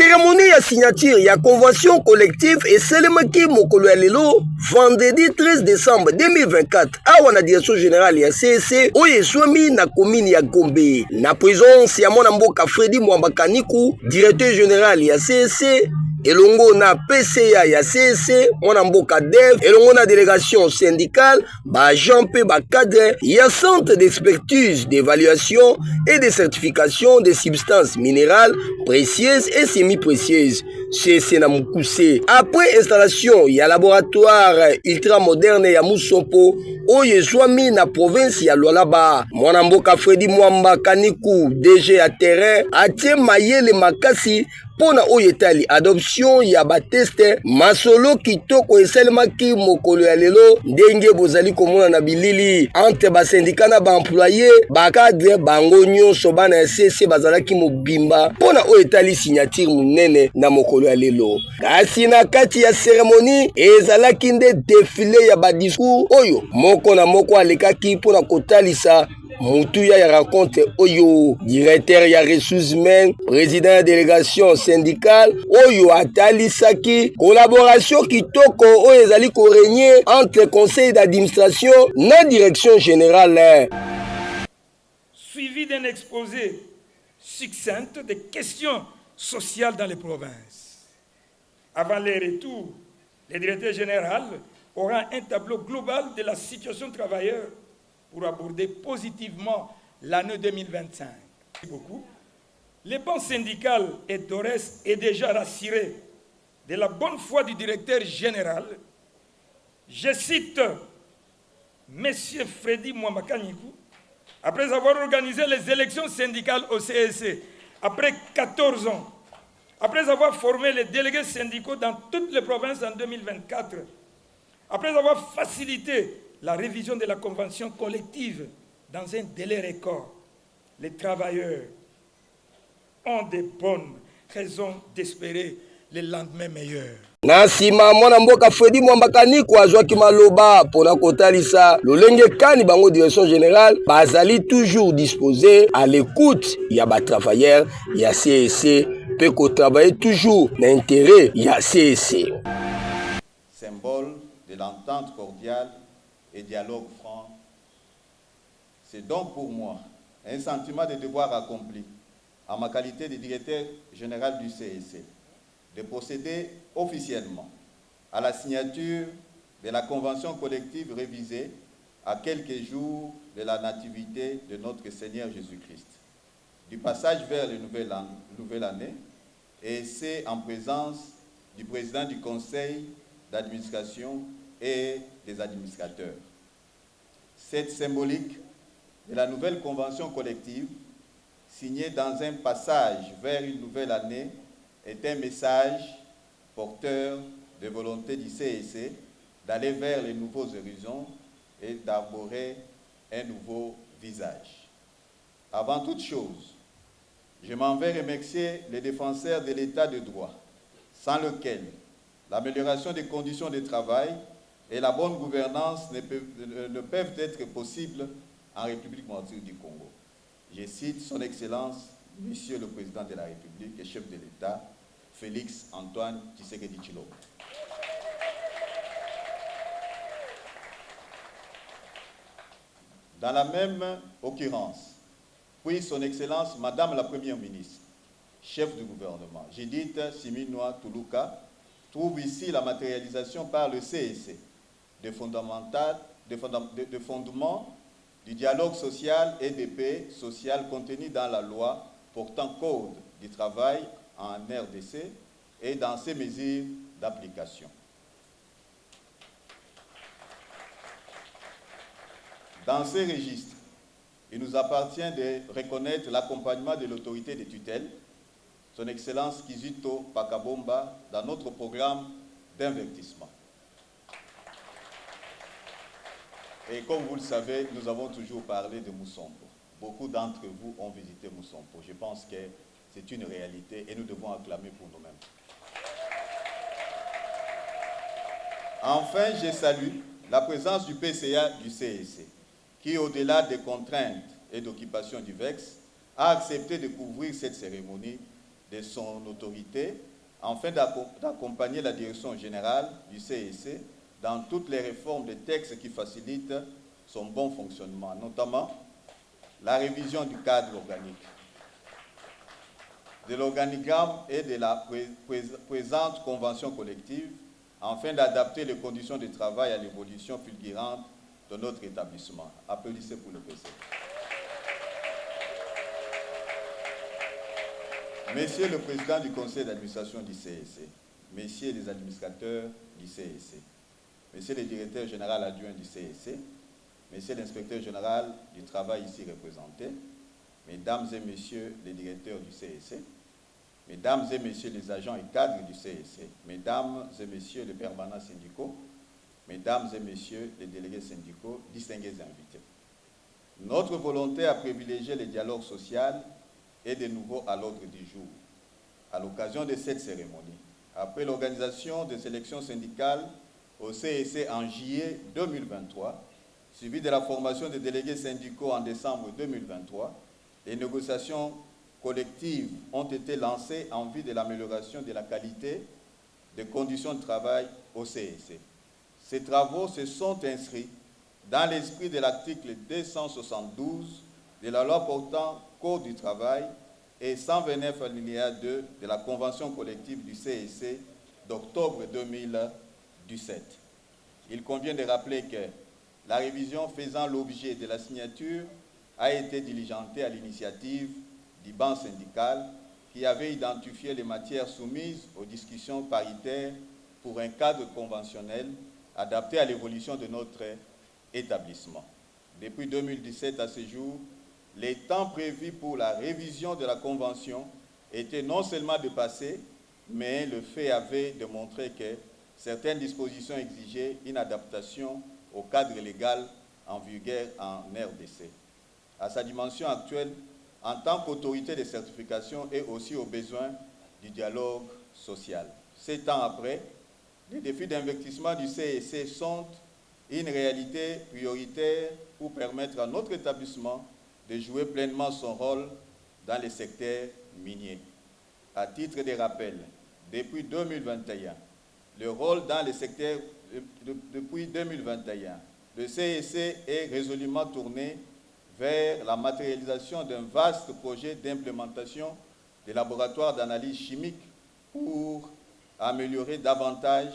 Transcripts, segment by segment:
Cérémonie ya signature ya convention collective et Selemaki Mokolo ya lelo vendredi 13 décembre 2024 awa na direction générale ya CEC oyo eswami na commune ya Gombe na présence ya mwana mboka Fredi Mwamba Kaniku directeur général ya CEC elongo na PCA ya CEC mwana mboka Dev elongo na délégation syndicale ba agent pe ba cadre ya centre d'expertise d'évaluation et de certification des substances minérales précieuses et semi-précieuses CEC na Mukuse. Après installation ya laboratoire ultra moderne ya Musompo oyo ezwami na province ya Lualaba, mwana mboka Fredi Mwamba Kaniku DG ya terrain atie mayele makasi pona oyo etali adoption ya bateste masolo kitoko esalemaki mokolo ya lelo ndenge bozali komona na bilili entre basindika na baemploye bakadre bango nyonso bana ya CEC bazalaki mobimba pona oyo etali signature munene na mokolo ya lelo. Kasi na kati ya cérémonie ezalaki nde défilé ya badiscours oyo moko na moko alekaki pona kotalisa Moutuya ya rencontre oyo directeur ya ressources humaines, président ya délégation syndicale oyo atalisaki collaboration kitoko oyo ezali ko régner entre conseil d'administration na direction générale. Suivi d'un exposé succinct des questions sociales dans les provinces. Avant les retours, le directeur général aura un tableau global de la situation travailleurs pour aborder positivement l'année 2025. Merci beaucoup. Les banques syndicales et DORES est déjà rassuré de la bonne foi du directeur général. Je cite M. Fredi Mwamba Kaniku, après avoir organisé les élections syndicales au CEC, après 14 ans, après avoir formé les délégués syndicaux dans toutes les provinces en 2024, après avoir facilité la révision de la convention collective dans un délai record, les travailleurs ont de bonnes raisons d'espérer le lendemain meilleur. Na nsima mwana mboka Fredi Mwamba Kaniku azwaki maloba pona kotalisa lolenge kani bango direction générale bazali toujours disposé à l'écoute ya ba travailleurs ya CEC pe ko travailler toujours na intérêt ya CEC. Symbole de l'entente cordiale et dialogue franc. C'est donc pour moi un sentiment de devoir accompli en ma qualité de directeur général du CEC de procéder officiellement à la signature de la convention collective révisée à quelques jours de la nativité de notre Seigneur Jésus-Christ, du passage vers la nouvelle année, et c'est en présence du président du conseil d'administration et des administrateurs. Cette symbolique de la nouvelle convention collective, signée dans un passage vers une nouvelle année, est un message porteur de volonté du CEC d'aller vers les nouveaux horizons et d'arborer un nouveau visage. Avant toute chose, je m'en vais remercier les défenseurs de l'état de droit, sans lequel l'amélioration des conditions de travail et la bonne gouvernance ne peuvent être possibles en République martyre du Congo. Je cite son Excellence, Monsieur le Président de la République et chef de l'État, Félix Antoine Tshisekedi Tshilombo. Dans la même occurrence, puis son Excellence, Madame la Première ministre, chef du gouvernement, Judith Suminwa Tuluka, trouve ici la matérialisation par le CEC de fondement du dialogue social et de paix sociale contenu dans la loi portant code du travail en RDC et dans ses mesures d'application. Dans ces registres, il nous appartient de reconnaître l'accompagnement de l'autorité de tutelle, son Excellence Kizito Pakabomba, dans notre programme d'investissement. Et comme vous le savez, nous avons toujours parlé de Musompo. Beaucoup d'entre vous ont visité Musompo. Je pense que c'est une réalité et nous devons acclamer pour nous-mêmes. Enfin, je salue la présence du PCA du CEC, qui, au-delà des contraintes et d'occupation du VEX, a accepté de couvrir cette cérémonie de son autorité, afin d'accompagner la direction générale du CEC dans toutes les réformes des textes qui facilitent son bon fonctionnement, notamment la révision du cadre organique, de l'organigramme et de la présente convention collective, afin d'adapter les conditions de travail à l'évolution fulgurante de notre établissement. Applaudissez pour le PC. Messieurs le Président du Conseil d'administration du CEC, Messieurs les administrateurs du CEC, Messieurs le Directeur général adjoint du CEC, Messieurs l'Inspecteur général du travail ici représenté, Mesdames et Messieurs les directeurs du CEC, Mesdames et Messieurs les agents et cadres du CEC, Mesdames et Messieurs les permanents syndicaux, Mesdames et Messieurs les délégués syndicaux, distingués invités. Notre volonté a privilégié le dialogue social est de nouveau à l'ordre du jour. À l'occasion de cette cérémonie, après l'organisation des élections syndicales au CEC en juillet 2023, suivi de la formation des délégués syndicaux en décembre 2023, les négociations collectives ont été lancées en vue de l'amélioration de la qualité des conditions de travail au CEC. Ces travaux se sont inscrits dans l'esprit de l'article 272 de la loi portant Code du travail et 129 alinéa 2 de la Convention collective du CEC d'octobre 2017. Il convient de rappeler que la révision faisant l'objet de la signature a été diligentée à l'initiative du banc syndical qui avait identifié les matières soumises aux discussions paritaires pour un cadre conventionnel adapté à l'évolution de notre établissement. Depuis 2017 à ce jour, les temps prévus pour la révision de la Convention étaient non seulement dépassés, mais le fait avait démontré que certaines dispositions exigeaient une adaptation au cadre légal en vigueur en RDC. À sa dimension actuelle, en tant qu'autorité de certification et aussi aux besoins du dialogue social. 7 ans après, les défis d'investissement du CEC sont une réalité prioritaire pour permettre à notre établissement de jouer pleinement son rôle dans les secteurs miniers. À titre de rappel, depuis 2021, le rôle dans les secteurs, depuis 2021, le CEC est résolument tourné vers la matérialisation d'un vaste projet d'implémentation des laboratoires d'analyse chimique pour améliorer davantage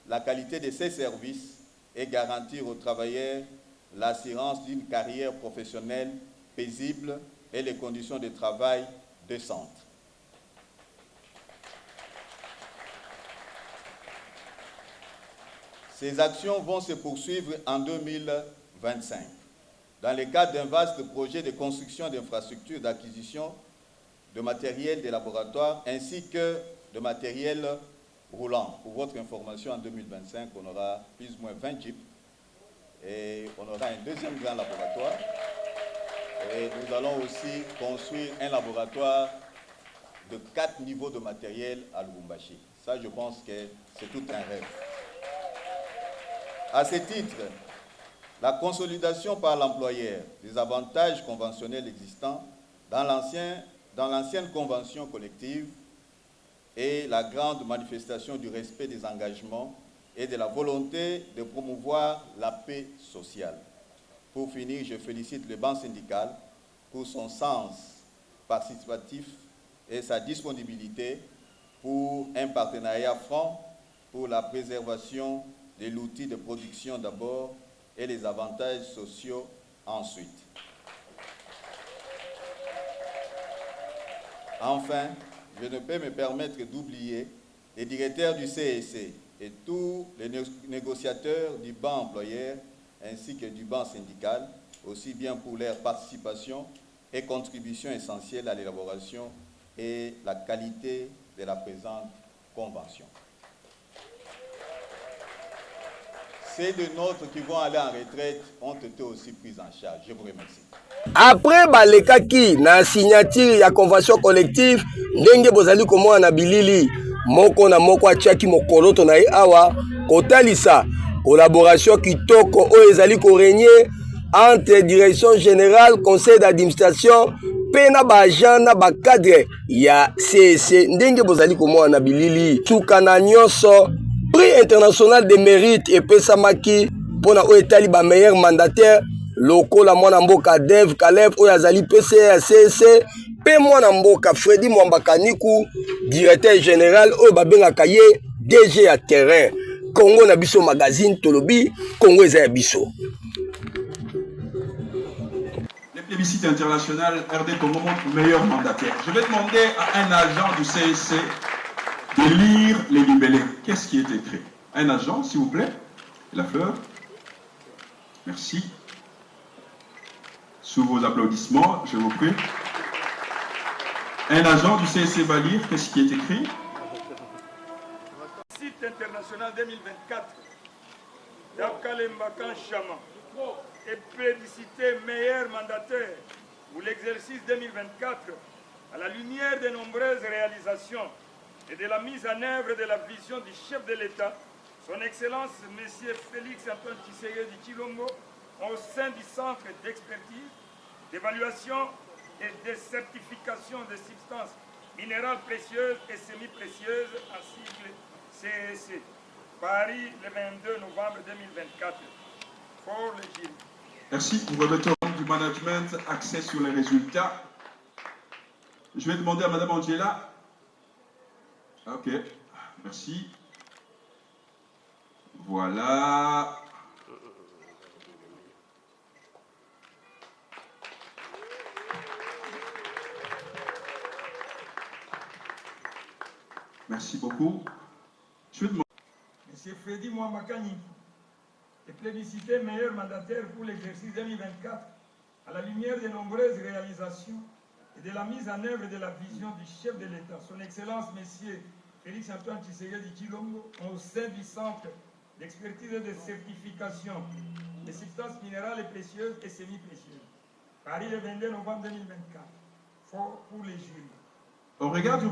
la qualité de ces services et garantir aux travailleurs l'assurance d'une carrière professionnelle paisible et les conditions de travail décentes. Ces actions vont se poursuivre en 2025 dans le cadre d'un vaste projet de construction d'infrastructures d'acquisition de matériel de laboratoire ainsi que de matériel roulant. Pour votre information, en 2025, on aura plus ou moins 20 jeeps et on aura un deuxième grand laboratoire. Et nous allons aussi construire un laboratoire de 4 niveaux de matériel à Lubumbashi. Ça, je pense que c'est tout un rêve. À ce titre, la consolidation par l'employeur des avantages conventionnels existants dans l'ancienne convention collective et la grande manifestation du respect des engagements et de la volonté de promouvoir la paix sociale. Pour finir, je félicite le banc syndical pour son sens participatif et sa disponibilité pour un partenariat franc pour la préservation de l'outil de production d'abord et les avantages sociaux ensuite. Enfin, je ne peux me permettre d'oublier les directeurs du CEC et tous les négociateurs du banc employeur ainsi que du banc syndical, aussi bien pour leur participation et contribution essentielle à l'élaboration et la qualité de la présente convention. Ceux de nôtres qui vont aller en retraite ont été aussi pris en charge. Je vous remercie. Après balekaki na signature ya convention collective ndenge bozali komona bilili moko na moko atiaki mokoloto na ye awa kotalisa collaboration kitoko oyo ezali ko régner entre direction générale, conseil d'administration pe na baagent na bacadre ya CEC ndenge bozali komona bilili tukana nyonso. Prix international de mérite epesamaki mpona oyo etali ba meilleur mandataire lokola mwana mboka Dev Kalev oyo azali PC ya CEC pe mwana mboka Fredi Mwambakaniku directeur général oyo babengaka ye DG ya terrain. Congo na biso magazine tolobi Congo eza ya biso. Les plébiscites internationaux, RD Congo montre meilleur mandataire. Je vais demander à un agent du CEC de lire les libellés. Qu'est-ce qui est écrit? Un agent, s'il vous plaît. La fleur. Merci. Sous vos applaudissements, je vous prie. Un agent du CEC va lire. Qu'est-ce qui est écrit? Site international 2024. Yakalembakan Chama. Et plébiscité meilleur mandataire pour l'exercice 2024 à la lumière des nombreuses réalisations et de la mise en œuvre de la vision du chef de l'État, son Excellence M. Félix Antoine Tshisekedi Tshilombo, au sein du Centre d'expertise, d'évaluation et de certification des substances minérales précieuses et semi-précieuses en sigle CEC, Paris le 22 novembre 2024. Pour le GIL. Merci. Nous remettons du management accès sur les résultats. Je vais demander à Madame Angela. Ok, merci. Voilà. Merci beaucoup. Je vais demander. Monsieur Fredi Mwambakaniku est plébiscité meilleur mandataire pour l'exercice 2024 à la lumière des nombreuses réalisations et de la mise en œuvre de la vision du chef de l'État, son Excellence Monsieur Félix Antoine Tshisekedi Tshilombo, au sein du Centre d'expertise et de certification des substances minérales et précieuses et semi-précieuses. Paris le 22 novembre 2024. Pour les jurys. On regarde